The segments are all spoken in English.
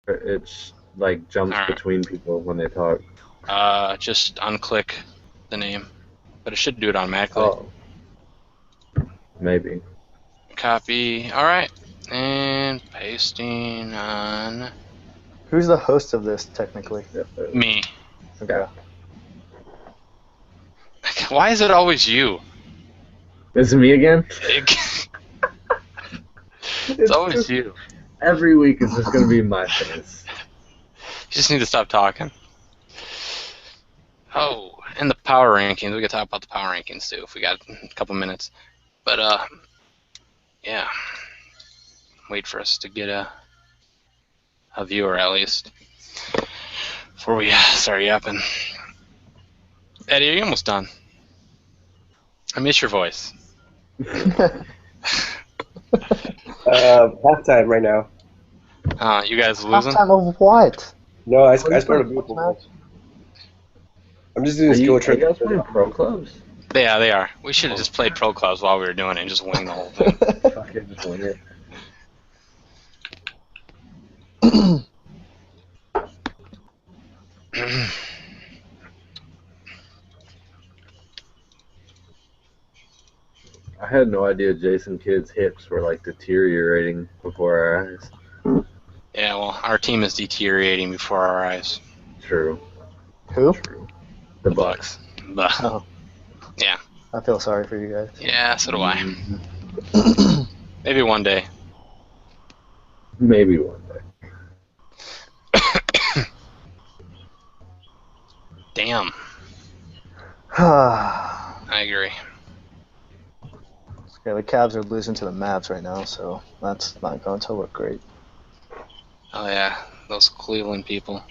It's like jumps All right. between people when they talk. Just unclick the name, but it should do it automatically. Oh, maybe. Copy. All right, and pasting on Who's the host of this, technically? me. Okay. Why is it always you? Is it me again? It's always just, you. Every week it's just gonna be my face. You just need to stop talking. Oh, and the power rankings. We could talk about the power rankings too if we got a couple minutes. But yeah. Wait for us to get a viewer at least before we start yapping. Eddie, are you almost done? I miss your voice. Halftime right now. You guys losing? Halftime of what? No, I started a beautiful match. I'm just doing skill Are you tricks. guys playing pro clubs? Yeah, they are. We should have just played pro clubs while we were doing it and just wing the whole thing. Fucking just wing it. I had no idea Jason Kidd's hips were like deteriorating before our eyes. Yeah, well, our team is deteriorating before our eyes. True. Who? True. The Bucks. But, Oh. yeah. I feel sorry for you guys. Yeah, so do I. Maybe one day. Maybe one day. Damn. I agree. Yeah, the Cavs are losing to the Mavs right now, so that's not going to look great. Oh yeah, those Cleveland people.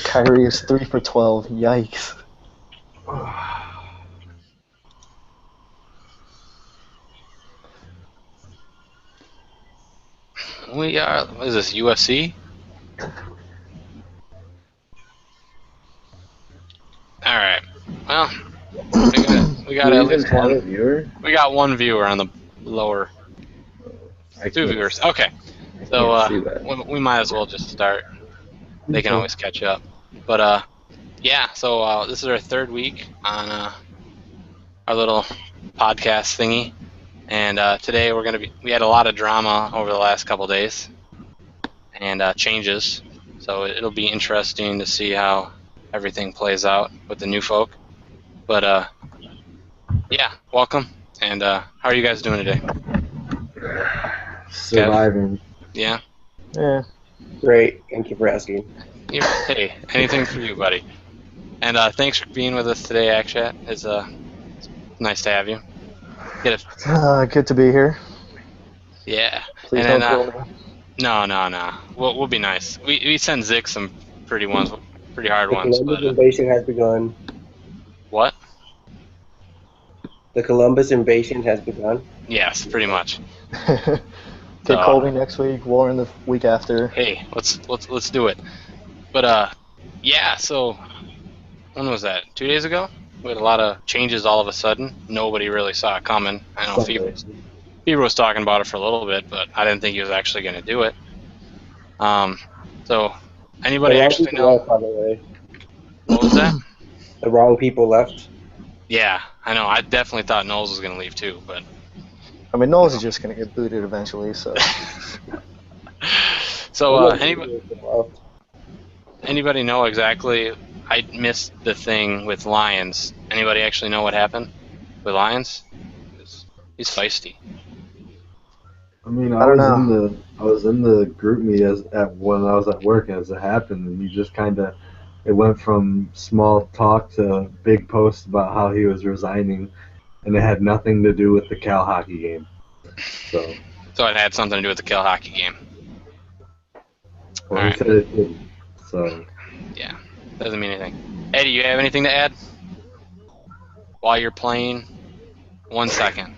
Kyrie is 3 for 12. Yikes. We are. What is this? UFC? All right. Well, we got at least one viewer. We got one viewer on the lower. Two viewers. Okay. So we might as well just start. They can always catch up. But yeah. So this is our third week on our little podcast thingy, and today we had a lot of drama over the last couple days, and changes. So it'll be interesting to see how everything plays out with the new folk. But yeah, welcome. And how are you guys doing today? Surviving. Yeah. Yeah. Great. Thank you for asking. Hey, anything for you, buddy. And thanks for being with us today, Akshat. It's nice to have you. Good to be here. Yeah. Please and don't then, kill me. No. We'll be nice. We send Zick some pretty hard The ones. Columbus But invasion has begun. what? The Columbus invasion has begun. Yes, pretty much. Get Colby next week. Warren the week after. Hey, let's do it. But yeah. So when was that? 2 days ago. We had a lot of changes all of a sudden. Nobody really saw it coming. I know Fever was talking about it for a little bit, but I didn't think he was actually going to do it. So anybody actually know? Left, by the way. What was that? The wrong people left. Yeah, I know. I definitely thought Knowles was going to leave too, but. I mean, Knowles is just going to get booted eventually, so. So anybody know exactly? I missed the thing with Lions. Anybody actually know what happened with Lions? He's feisty. I mean, I was in the group meet when I was at work as it happened, and he just kind of, it went from small talk to big posts about how he was resigning, and it had nothing to do with the Cal hockey game. So it had something to do with the Cal hockey game. Well, he said it didn't. So yeah, doesn't mean anything. Eddie, you have anything to add? While you're playing, 1 second.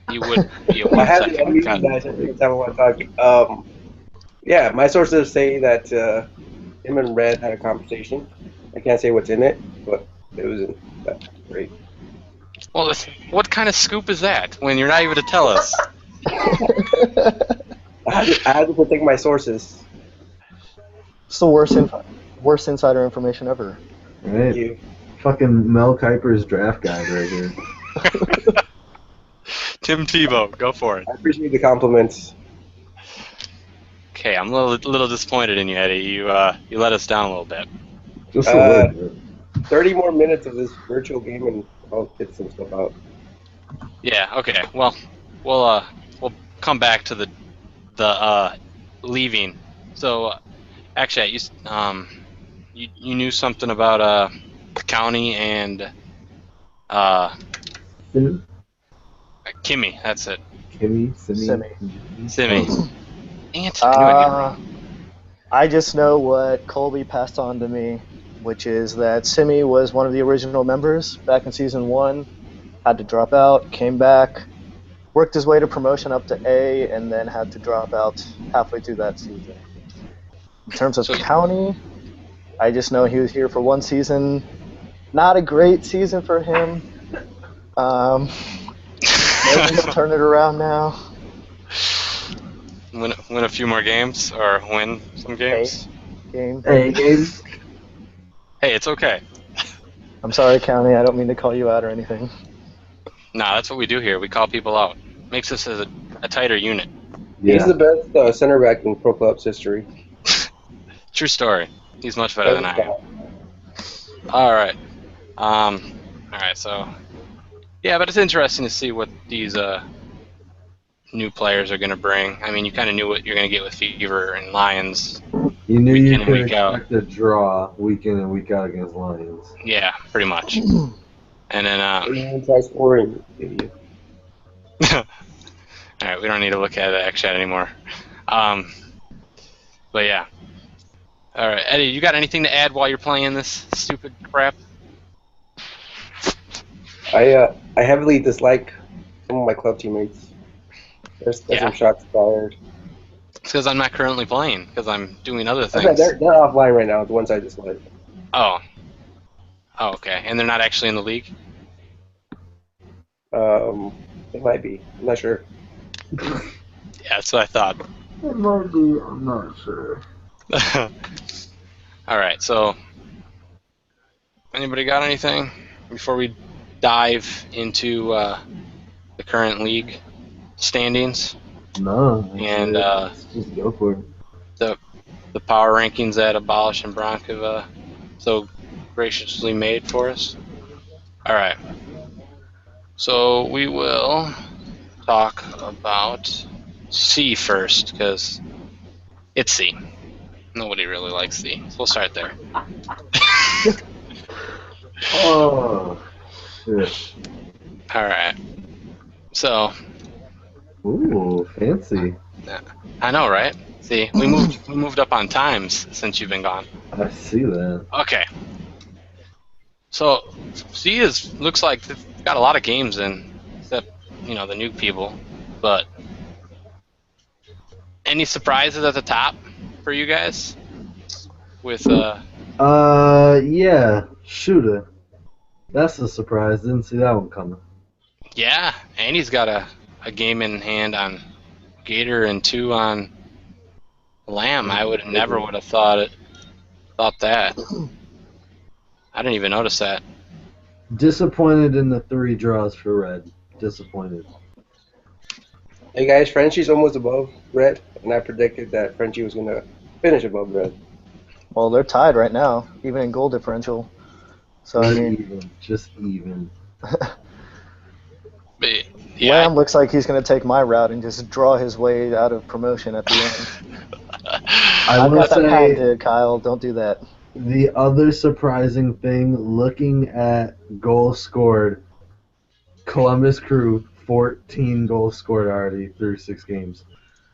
You would be a 1 second. I want to talk. Yeah, my sources say that him and Red had a conversation. I can't say what's in it, but it was great. Well, what kind of scoop is that when you're not even to tell us? I had to protect my sources. It's the worst insider information ever. Right? Thank you. Fucking Mel Kiper's draft guide right here. Tim Tebow, go for it. I appreciate the compliments. Okay, I'm a little disappointed in you, Eddie. You let us down a little bit. Just a little bit. 30 more minutes of this virtual game and I'll get some stuff out. Yeah. Okay. Well, we'll come back to the leaving. So, actually, you knew something about the county and Kimmy. That's it. Kimmy, Simi. Simi. Dang it, I knew I'd get it right. I just know what Colby passed on to me, which is that Simi was one of the original members back in Season 1, had to drop out, came back, worked his way to promotion up to A, and then had to drop out halfway through that season. In terms of county, I just know he was here for one season. Not a great season for him. Maybe he'll turn it around now. Win a few more games, or win some games. Game. Hey, games. Hey, it's okay. I'm sorry, County. I don't mean to call you out or anything. Nah, that's what we do here. We call people out. Makes us a tighter unit. Yeah. He's the best center back in Pro Club's history. True story. He's much better than I am. Alright. Alright, so... Yeah, but it's interesting to see what these new players are going to bring. I mean, you kind of knew what you're going to get with Fever and Lions. You knew you could week out. expect a draw week in and week out against Lions. Yeah, pretty much. And then... Try scoring, idiot. Alright, we don't need to look at the X-Chat anymore. But yeah. Alright, Eddie, you got anything to add while you're playing this stupid crap? I heavily dislike some of my club teammates. There's some shots fired. It's because I'm not currently playing, because I'm doing other things. Okay, they're offline right now, the ones I dislike. Oh. Oh, okay. And they're not actually in the league? It might be. I'm not sure. Yeah, that's what I thought. It might be, I'm not sure. Alright, so... Anybody got anything before we dive into the current league standings? No. And just go for it. The power rankings that Abolish and Bronk have so graciously made for us. Alright. So we will talk about C first, because it's C. Nobody really likes C. So we'll start there. Oh, shit. Alright. So... Ooh, fancy. I know, right? See, we moved up on times since you've been gone. I see that. Okay. So C looks like they've got a lot of games in, except the new people. But any surprises at the top for you guys? With yeah, shooter. That's a surprise. Didn't see that one coming. Yeah, and he's got a game in hand on Gator and 2 on Lamb. I would have thought that. I didn't even notice that. Disappointed in the 3 draws for Red. Disappointed. Hey guys, Frenchie's almost above Red, and I predicted that Frenchie was going to finish above Red. Well, they're tied right now, even in goal differential. So I mean, just even. But, yeah, Lamb looks like he's going to take my route and just draw his way out of promotion at the end. I've got that patented, Kyle. Don't do that. The other surprising thing, looking at goals scored, Columbus Crew, 14 goals scored already through 6 games.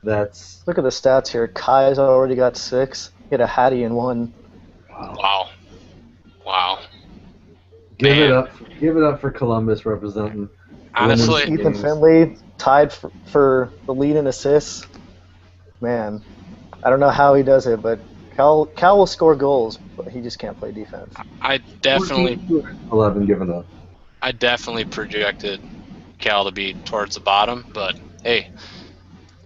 That's... Look at the stats here. Kai's already got 6. He had a Hattie in 1. Wow. Give it up for Columbus representing. Honestly, Ethan Finley tied for the lead in assists. Man, I don't know how he does it, but Cal will score goals, but he just can't play defense. I definitely 11 given up. I definitely projected Cal to be towards the bottom, but hey,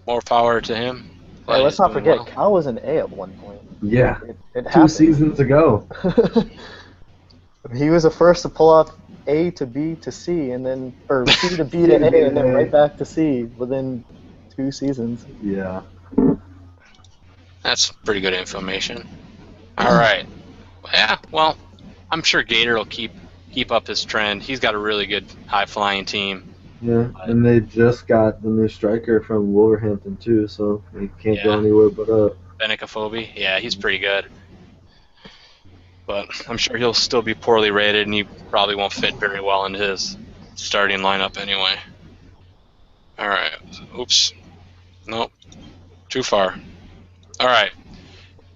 more power to him. Hey, let's not forget, Cal was an A at one point. Yeah. It 2 happened. seasons ago. He was the first to pull off A to B to C, and then C to B to A, and then right back to C within 2 seasons. Yeah. That's pretty good information. All right. Yeah. Well, I'm sure Gator will keep up his trend. He's got a really good high flying team. Yeah, and they just got the new striker from Wolverhampton too, so he can't go anywhere but up. Benicophobe, yeah, he's pretty good. But I'm sure he'll still be poorly rated, and he probably won't fit very well into his starting lineup anyway. All right. Oops. Nope. Too far. All right.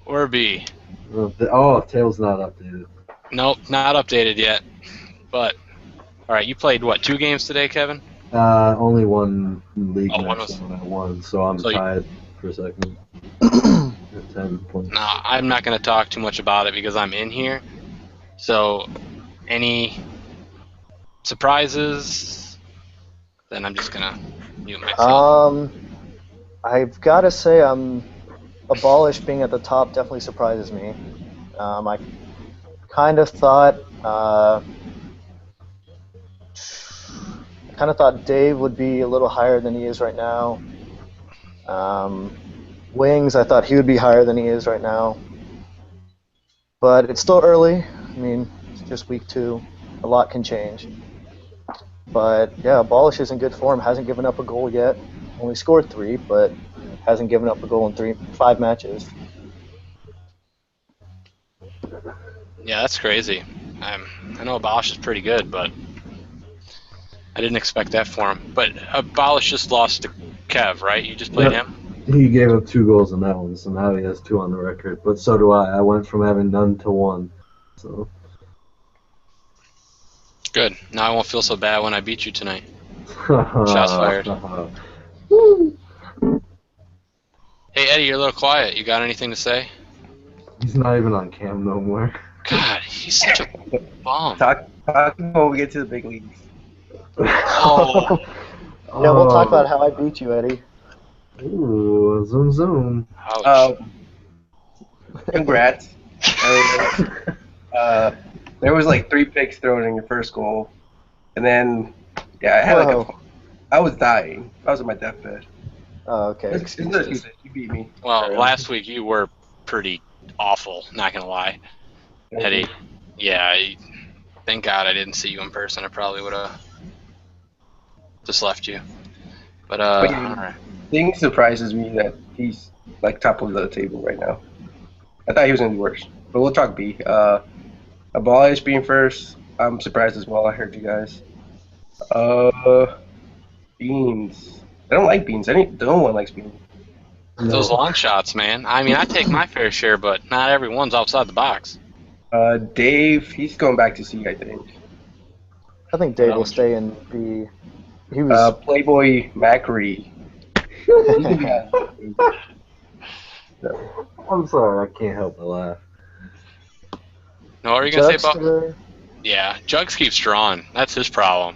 Or B. Tail's not updated. Nope, not updated yet. But all right, you played what? 2 games today, Kevin? Only one league match that I won, so I'm tied for second. At 10 points. No, I'm not going to talk too much about it because I'm in here. So, any surprises? Then I'm just going to mute myself. I've got to say, Abolish being at the top definitely surprises me. I kind of thought Dave would be a little higher than he is right now. Wings, I thought he would be higher than he is right now. But it's still early. I mean, it's just week 2. A lot can change. But yeah, Abolish is in good form. Hasn't given up a goal yet. Only scored 3, but hasn't given up a goal in 5 matches. Yeah, that's crazy. I know Abolish is pretty good, but I didn't expect that for him. But Abolish just lost to Kev, right? You just played him? He gave up 2 goals in that one, so now he has 2 on the record. But so do I. I went from having none to 1. So good. Now I won't feel so bad when I beat you tonight. Shots fired. Hey, Eddie, you're a little quiet. You got anything to say? He's not even on cam no more. God, he's such a bum. Talk when we get to the big leagues. Oh. Yeah, we'll talk about how I beat you, Eddie. Ooh, zoom zoom. Congrats. There was like 3 picks thrown in your first goal, and then I had I was dying. I was on my deathbed. Oh, okay. You beat me. Well, last week you were pretty awful. Not gonna lie, Eddie. Yeah. Thank God I didn't see you in person. I probably would have just left you. But all right. Thing surprises me that he's like top of the table right now. I thought he was gonna be worse, but we'll talk B. Abolish being first, I'm surprised as well. I heard you guys. Beans. I don't like beans. No one likes beans. Those long shots, man. I mean, I take my fair share, but not everyone's outside the box. Dave, he's going back to C, I think. I think Dave will stay in B. He was Playboy Macri. I'm sorry, I can't help but laugh. No, what are you going to say about... Yeah, Jugs keeps drawing. That's his problem.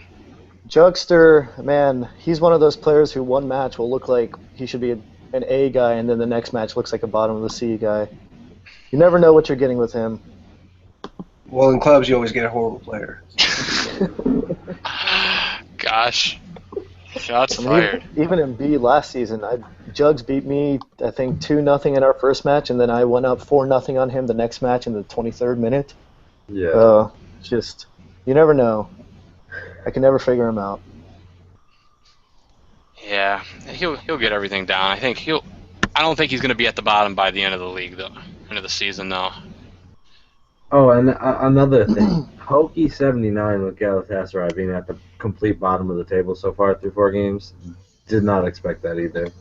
Jugster, man, he's one of those players who one match will look like he should be an A guy, and then the next match looks like a bottom of the C guy. You never know what you're getting with him. Well, in clubs, you always get a horrible player. Gosh. Shots fired. Even in B last season, Jugs beat me, I think, 2-0 in our first match, and then I went up 4-0 on him the next match in the 23rd minute. Yeah. Just, you never know. I can never figure him out. Yeah, he'll get everything down. I don't think he's going to be at the bottom by the end of the league, though. End of the season, though. Oh, and another thing. Hokey79 with Galatasaray being at the complete bottom of the table so far through 4 games. Did not expect that either.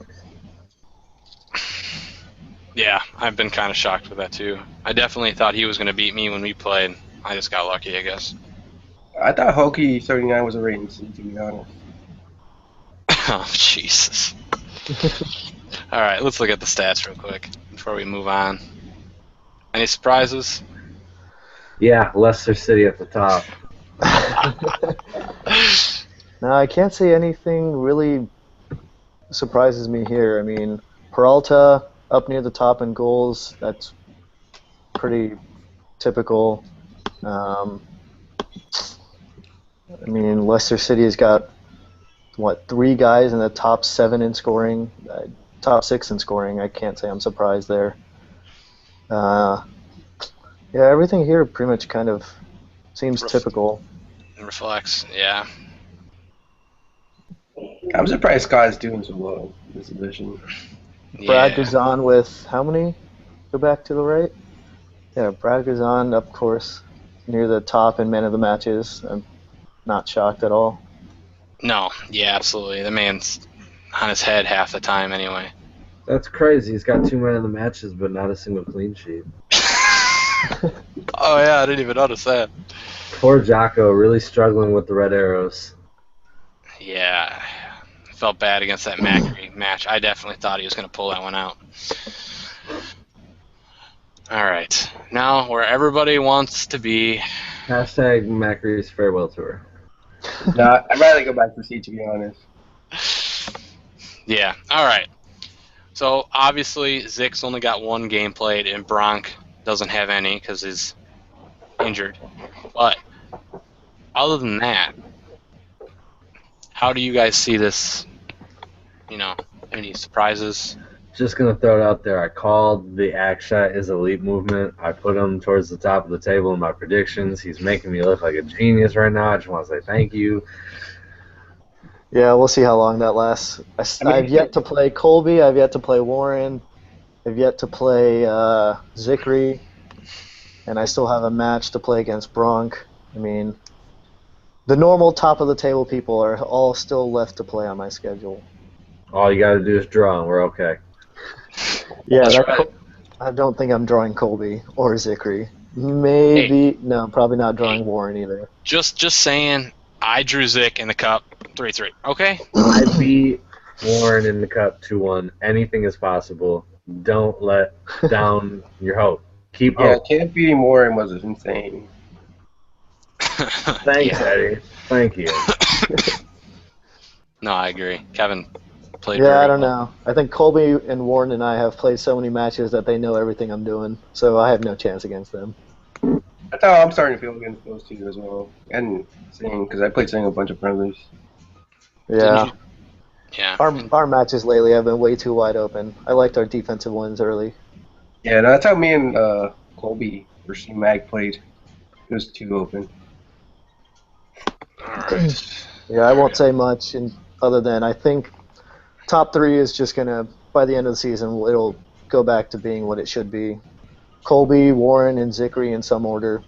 Yeah, I've been kind of shocked with that, too. I definitely thought he was going to beat me when we played. I just got lucky, I guess. I thought Hokey79 was a rating C, to be honest. Oh, Jesus. All right, let's look at the stats real quick before we move on. Any surprises? Yeah, Leicester City at the top. No, I can't say anything really surprises me here. I mean, Peralta up near the top in goals. That's pretty typical. I mean, Leicester City has got, 3 guys in the top 7 in scoring, top 6 in scoring. I can't say I'm surprised there. Yeah, everything here pretty much kind of seems typical. Reflects, yeah. I'm surprised Scott's doing so well in this edition. Brad Guzan with how many? Go back to the right. Yeah, Brad Guzan, of course, near the top in man of the matches. I'm not shocked at all. No, yeah, absolutely. The man's on his head half the time anyway. That's crazy. He's got 2 men in the matches, but not a single clean sheet. Oh, yeah, I didn't even notice that. Poor Jocko, really struggling with the red arrows. Yeah, I felt bad against that Macri match. I definitely thought he was going to pull that one out. All right, now where everybody wants to be. Hashtag Macri's farewell tour. Nah, I'd rather go back to C, to be honest. Yeah, all right. So, obviously, Zick's only got 1 game played, and Bronk doesn't have any because he's injured. But, other than that, how do you guys see this, any surprises? Just going to throw it out there. I called the axe shot is elite movement. I put him towards the top of the table in my predictions. He's making me look like a genius right now. I just want to say thank you. Yeah, we'll see how long that lasts. I've yet to play Colby. I've yet to play Warren. I've yet to play Zikri. And I still have a match to play against Bronk. I mean, the normal top of the table people are all still left to play on my schedule. All you got to do is draw, and we're okay. Yeah, right. I don't think I'm drawing Colby or Zikri. Maybe, hey, no, probably not drawing Warren either. Just saying, I drew Zick in the cup 3-3. Okay. I beat Warren in the cup 2-1. Anything is possible. Don't let down your hope. Keep hope. Yeah, can't beating Warren was insane. Thanks, Eddie. Thank you. No, I agree. Kevin played. Yeah, I don't know. I think Colby and Warren and I have played so many matches that they know everything I'm doing, so I have no chance against them. I thought I'm starting to feel against those two as well, and Sing, because I played Sing a bunch of friendlies. Yeah. Yeah. Our matches lately have been way too wide open. I liked our defensive ones early. Yeah, no, that's how me and Colby versus Mag played. It was too open. All right. Yeah, I won't say much other than I think top 3 is just going to, by the end of the season, it'll go back to being what it should be. Colby, Warren, and Zikri in some order.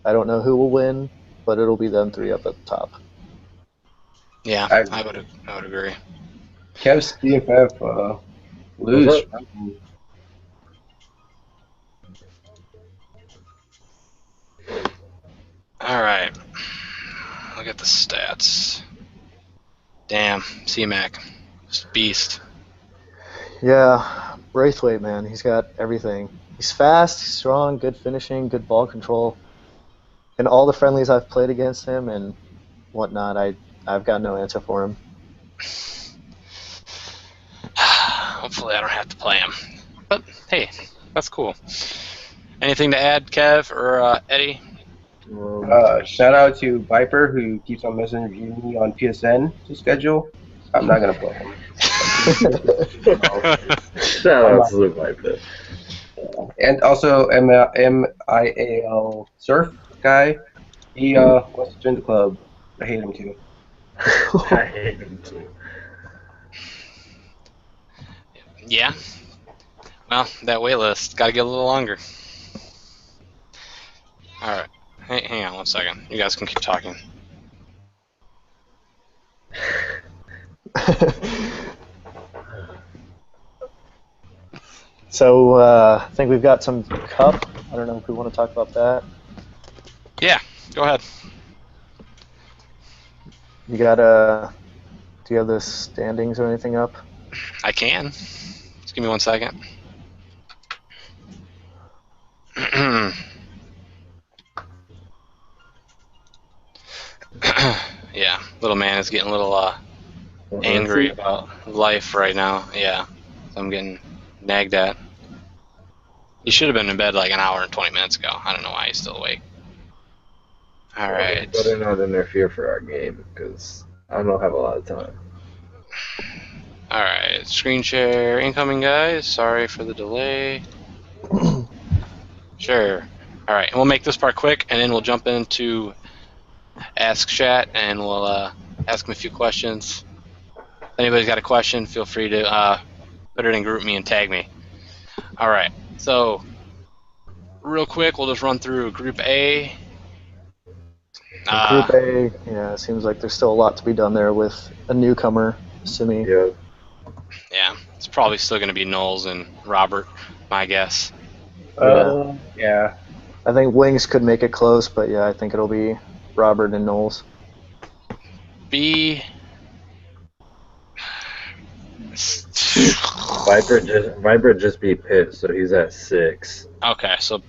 I don't know who will win, but it'll be them 3 up at the top. Yeah, I would agree. Kev's CFF lose. All right. Look at the stats. Damn, C-Mac. Just beast. Yeah, Braithwaite, man. He's got everything. He's fast, he's strong, good finishing, good ball control. In all the friendlies I've played against him and whatnot, I've got no answer for him. Hopefully I don't have to play him. But, hey, that's cool. Anything to add, Kev or Eddie? Shout out to Viper, who keeps on messaging me on PSN to schedule. I'm not going to play him. Shout out to the Viper. And also MIAL Surf guy. He wants to join the club. I hate him too. I hate him too. Yeah. Well, that wait list got to get a little longer. All right. Hey, hang on one second. You guys can keep talking. So I think we've got some cup. I don't know if we want to talk about that. Yeah, go ahead. You got do you have the standings or anything up? I can. Just give me 1 second. Yeah, little man is getting a little angry about life right now. Yeah, so I'm getting nagged at. He should have been in bed like an hour and 20 minutes ago. I don't know why he's still awake. All right. Better not interfere for our game, because I don't have a lot of time. All right. Screen share incoming, guys. Sorry for the delay. Sure. All right. And we'll make this part quick, and then we'll jump into Ask Chat, and we'll ask them a few questions. If anybody's got a question, feel free to put it in Group Me and tag me. All right. So, real quick, we'll just run through Group A. Group A, yeah, it seems like there's still a lot to be done there with a newcomer, Simi. Yeah. Yeah, it's probably still going to be Knowles and Robert, my guess. Yeah. I think Wings could make it close, but yeah, I think it'll be Robert and Knowles. B. Viper just beat Pitt, so he's at 6. Okay, so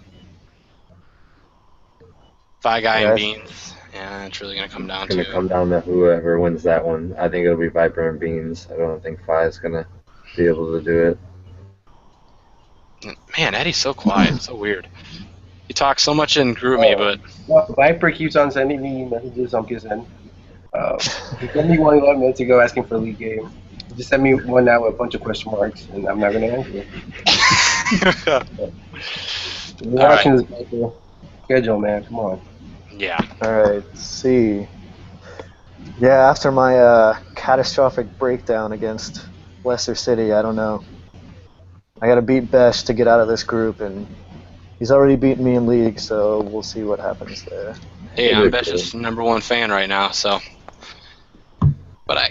Fi Guy and Beans. Yeah, it's really going to come down It's going to come down to whoever wins that one. I think it'll be Viper and Beans. I don't think Fi's going to be able to do it. Man, Eddie's so quiet. So weird. He talks so much in Group Me, but... Well, Viper keeps on sending me messages on PSN. He sent me one 11 minutes ago asking for a league game. He just sent me one now with a bunch of question marks, and I'm not going to answer it. Watching this Viper schedule, man. Come on. Yeah. Alright, let's see. Yeah, after my catastrophic breakdown against Leicester City, I don't know. I gotta beat Besh to get out of this group, and he's already beaten me in league, so we'll see what happens there. Hey, I'm Besh's #1 fan right now, so... But I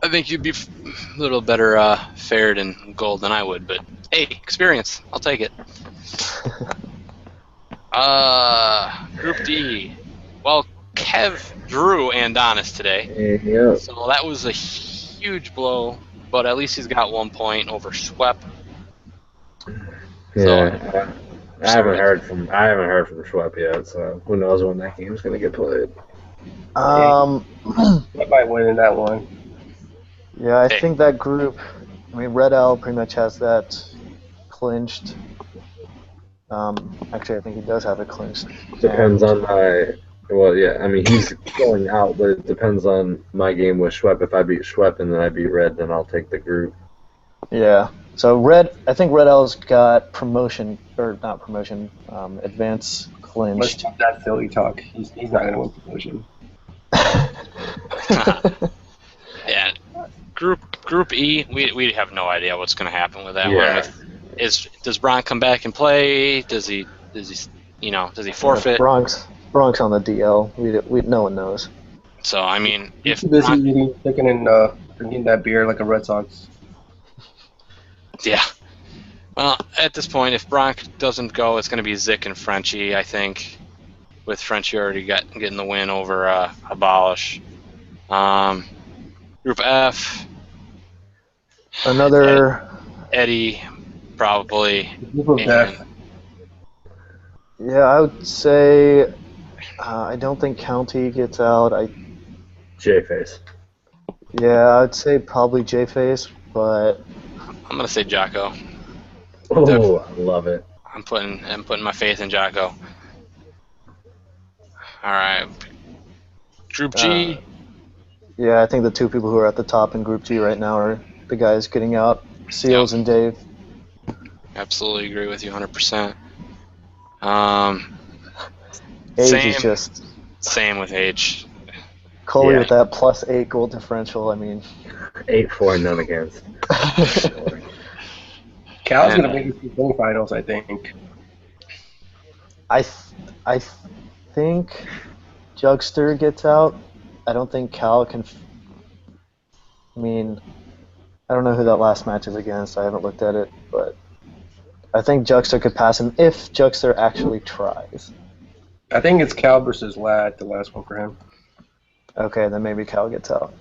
think you'd be a little better fared in gold than I would, but hey, experience. I'll take it. Group D. Well, Kev drew Andonis today. Yeah. So that was a huge blow, but at least he's got 1 point over Schwepp. Yeah. So, I haven't heard from Schwepp yet, so who knows when that game's gonna get played. Schwepp might win in that one. Yeah, I think that group, I mean, Red Owl pretty much has that clinched. Actually, I think he does have it clinched. Depends on my... Well, yeah, I mean, he's going out, but it depends on my game with Schwepp. If I beat Schwepp and then I beat Red, then I'll take the group. Yeah. So I think Red Owl's got promotion, or not promotion, advance clinched. Let's stop that silly talk. He's not going to win promotion. Yeah. Group E, we have no idea what's going to happen with that one. Does Bronx come back and play? Does he forfeit? Bronx on the DL. No one knows. So I mean, if he's busy eating chicken and drinking that beer like a Red Sox. Yeah. Well, at this point, if Bronx doesn't go, it's going to be Zick and Frenchie, I think. With Frenchie already getting the win over Abolish. Group F. Another Eddie, probably. Group F. Yeah, I would say I don't think County gets out. J-Face. Yeah, I would say probably J-Face, but I'm gonna say Jocko. Oh, I love it. I'm putting my faith in Jocko. All right. Group G. Yeah, I think the two people who are at the top in Group G right now are the guys getting out, Seals and Dave. Absolutely agree with you 100%. Age is just... Same with H. Coley with that +8 goal differential, I mean... 8-4, none against. Cal's going to make it to the semifinals, I think. I think Jugster gets out. I don't think Cal can... I mean, I don't know who that last match is against. I haven't looked at it, but I think Jugster could pass him if Jugster actually tries. I think it's Cal versus Lad, the last one for him. Okay, then maybe Cal gets out.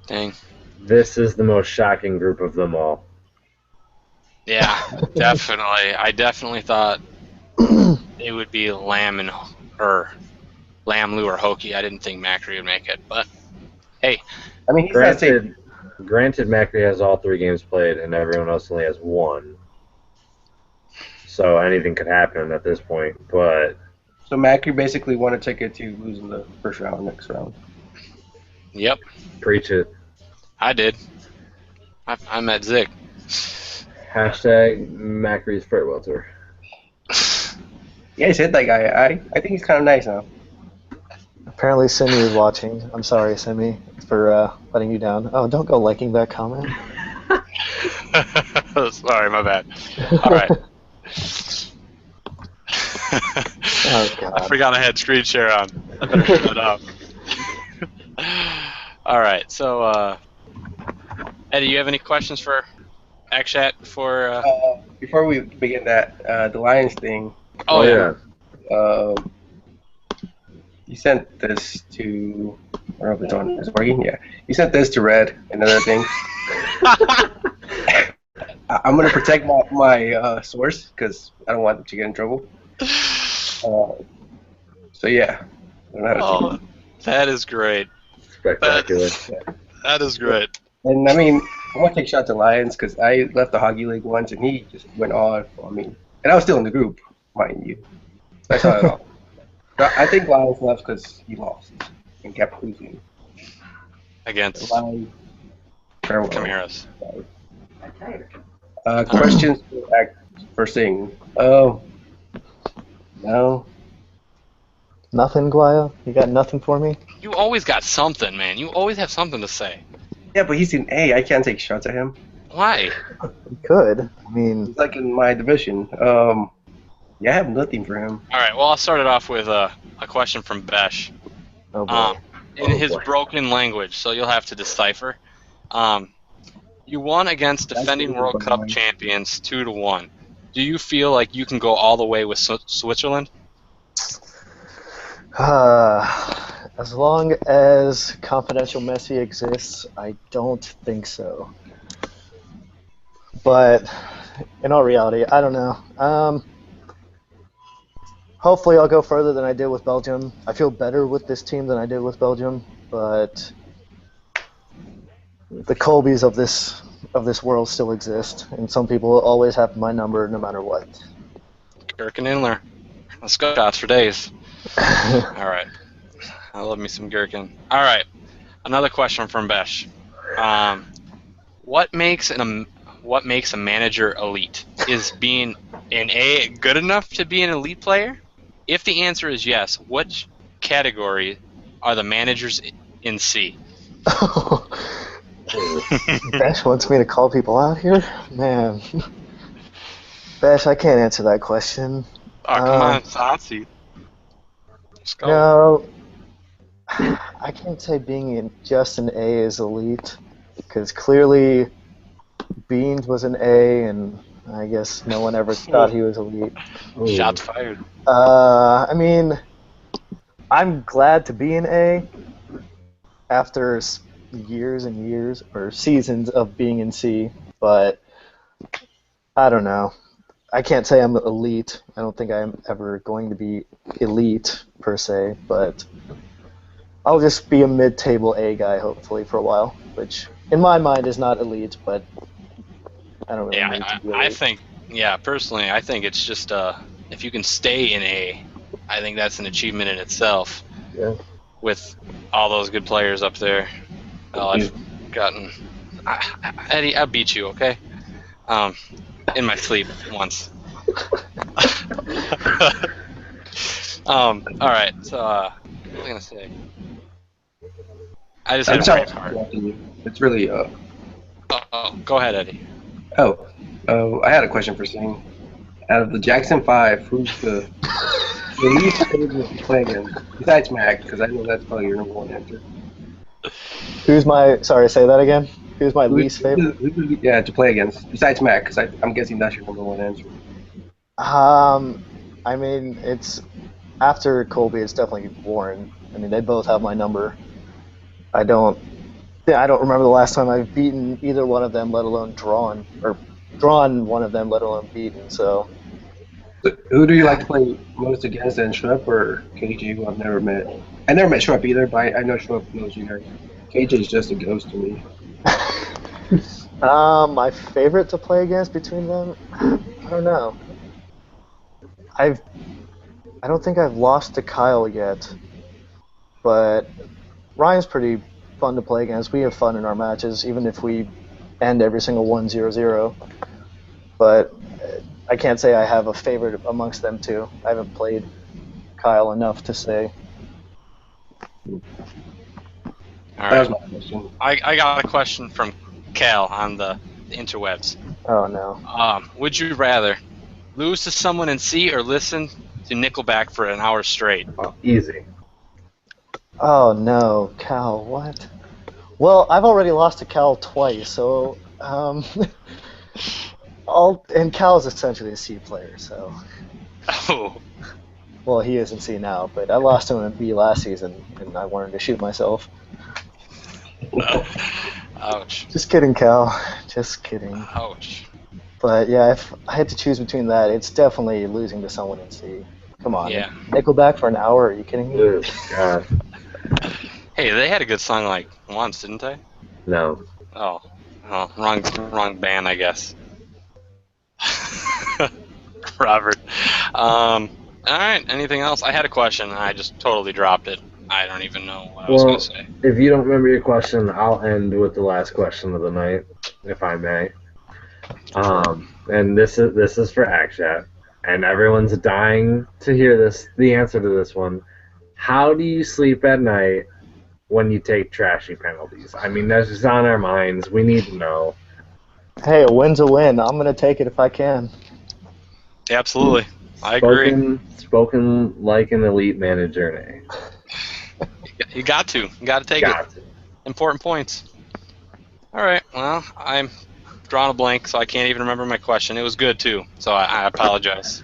Dang. This is the most shocking group of them all. Yeah, definitely. I definitely thought it would be Lamb, Lou, or Hokie. I didn't think Macri would make it, but hey. I mean, he's not saying Granted, Macri has all 3 games played, and everyone else only has 1. So anything could happen at this point, but... So Macri basically won a ticket to losing the first round, next round. Yep. Preach it. I did. I met Zick. Hashtag Macri's farewell tour. Yeah, he's hit that guy. I think he's kind of nice now. Apparently, Simi is watching. I'm sorry, Simi, for letting you down. Oh, don't go liking that comment. Sorry, my bad. All right. Oh, God. I forgot I had screen share on. I better shut it off. All right, so Eddie, you have any questions for Akshat before? Before we begin that, the Lions thing. Oh yeah. You sent this to. I don't know if it's on. Is it working? Yeah. You sent this to Red. Another thing. I'm gonna protect my source because I don't want them to get in trouble. So yeah. I don't know how to do that is great. Spectacular. That is great. And I mean, I want to take shots at Lions because I left the Hockey League once and he just went off on me. And I was still in the group, mind you. So I saw it all. But I think Lions left because he lost and kept losing. Against Lions. Farewell. Camaras. Questions for Singh. Oh. No. Nothing, Guaya? You got nothing for me? You always got something, man. You always have something to say. Yeah, but he's in A. I can't take shots at him. Why? You could. I mean... He's like in my division. Yeah, I have nothing for him. All right, well, I'll start it off with a question from Besh. Oh, boy. In his broken language, so you'll have to decipher. You won against defending World Cup champions 2-1. Do you feel like you can go all the way with Switzerland? As long as Confidential Messi exists, I don't think so. But in all reality, I don't know. Hopefully I'll go further than I did with Belgium. I feel better with this team than I did with Belgium, but the Colbys of this world still exist, and some people will always have my number no matter what. Gherkin Inler. Let's go. Shots for days. All right. I love me some Gherkin. All right. Another question from Besh. What makes a manager elite? Is being an A good enough to be an elite player? If the answer is yes, which category are the managers in C? Besh wants me to call people out here? Man. Besh, I can't answer that question. Oh, come on, Sansi. Let's go. No, I can't say being just an A is elite, because clearly Beans was an A, and I guess no one ever thought he was elite. Shots fired. I mean, I'm glad to be an A after years and years, or seasons of being in C, but I don't know. I can't say I'm elite. I don't think I'm ever going to be elite, per se, but I'll just be a mid-table A guy, hopefully, for a while, which, in my mind, is not elite, but I don't really need to be elite. I think, personally, I think it's just, if you can stay in A, I think that's an achievement in itself. Yeah. With all those good players up there. I've gotten... Eddie, I beat you, okay? In my sleep once. Alright, so, what was I going to say? I just hit a brain fart. It's really, go ahead, Eddie. I had a question for Singh. Out of the Jackson 5, who's the least favorite to play against? Besides Mac, because I know that's probably your number one answer. Who's my... Sorry, say that again? Who's my least favorite? Yeah, to play against. Besides Mac, because I'm guessing that's your number one answer. I mean, it's... After Colby, it's definitely Warren. I mean, they both have my number. I don't remember the last time I've beaten either one of them, let alone drawn one of them, let alone beaten, so... Who do you like to play most against, then Shrup or KJ, who I've never met? I never met Shrup either, but I know Shrup knows you guys. KJ is just a ghost to me. My favorite to play against between them, I don't know. I don't think I've lost to Kyle yet, but Ryan's pretty fun to play against. We have fun in our matches, even if we end every single 1-0-0. But I can't say I have a favorite amongst them two. I haven't played Kyle enough to say. All right. I got a question from Cal on the interwebs. Oh no. Would you rather lose to someone in C or listen to Nickelback for an hour straight? Easy. Oh no, Cal, what? Well, I've already lost to Cal twice, so and Cal's essentially a C player, so. Oh. Well, he is in C now, but I lost him in B last season, and I wanted to shoot myself. Ouch. Just kidding, Cal. Just kidding. Ouch. But yeah, if I had to choose between that, it's definitely losing to someone in C. Come on. Yeah. Nickelback for an hour? Are you kidding me? Ugh, God. Hey, they had a good song like once, didn't they? No. Oh, wrong band, I guess. Robert. All right. Anything else? I had a question, and I just totally dropped it. I don't even know what I was going to say. If you don't remember your question, I'll end with the last question of the night, if I may. And this is for Akshat, and everyone's dying to hear this. The answer to this one: how do you sleep at night when you take trashy penalties? I mean, that's just on our minds. We need to know. Hey, a win's a win. I'm gonna take it if I can. Yeah, absolutely. I agree. Spoken like an elite manager, You got to take it. Important points. All right. Well, I'm drawing a blank, so I can't even remember my question. It was good too, so I apologize.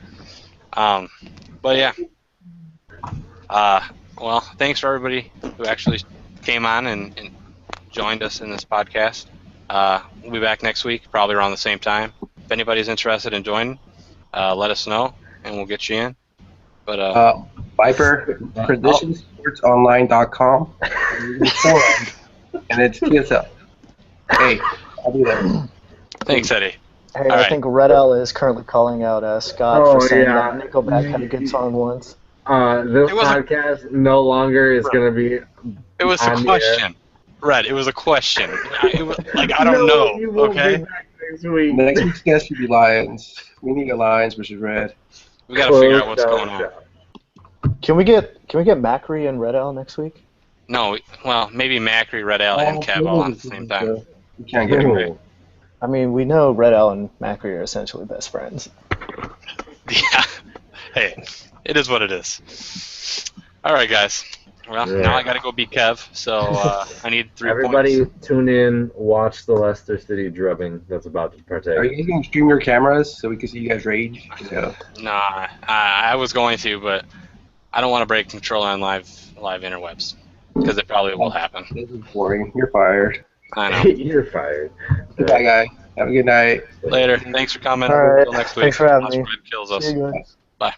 But yeah. Well, thanks for everybody who actually came on and joined us in this podcast. We'll be back next week, probably around the same time. If anybody's interested in joining, let us know, and we'll get you in. But Viper, PredictionSportsOnline.com, and it's TSL. Hey, I'll be there. Thanks, Eddie. Hey, I think Red L is currently calling out Scott for saying that Nickelback had a good song once. This podcast no longer is going to be. It was a question. Red, it was a question. It was, like, I don't know. You won't okay? be back next week. Next week's guest should be Lions. We need a Lions versus Red. We got to figure out what's going on. Can we get Macri and Red L next week? No, well, maybe Macri, Red L, and Kev all at the same time. We can't get him right. I mean, we know Red L and Macri are essentially best friends. Yeah. Hey, it is what it is. All right, guys. Well, now I got to go beat Kev, so I need 3 Everybody points. tune in, watch the Leicester City drubbing that's about to partake. Are you going to stream your cameras so we can see you guys rage? Nah, I was going to, but I don't want to break control on live interwebs, because it probably will happen. This is boring. You're fired. I know. You're fired. Goodbye, guy. Have a good night. Later. Thanks for coming. All right. Until next week. Thanks for having me. Red kills us. See you guys. Bye.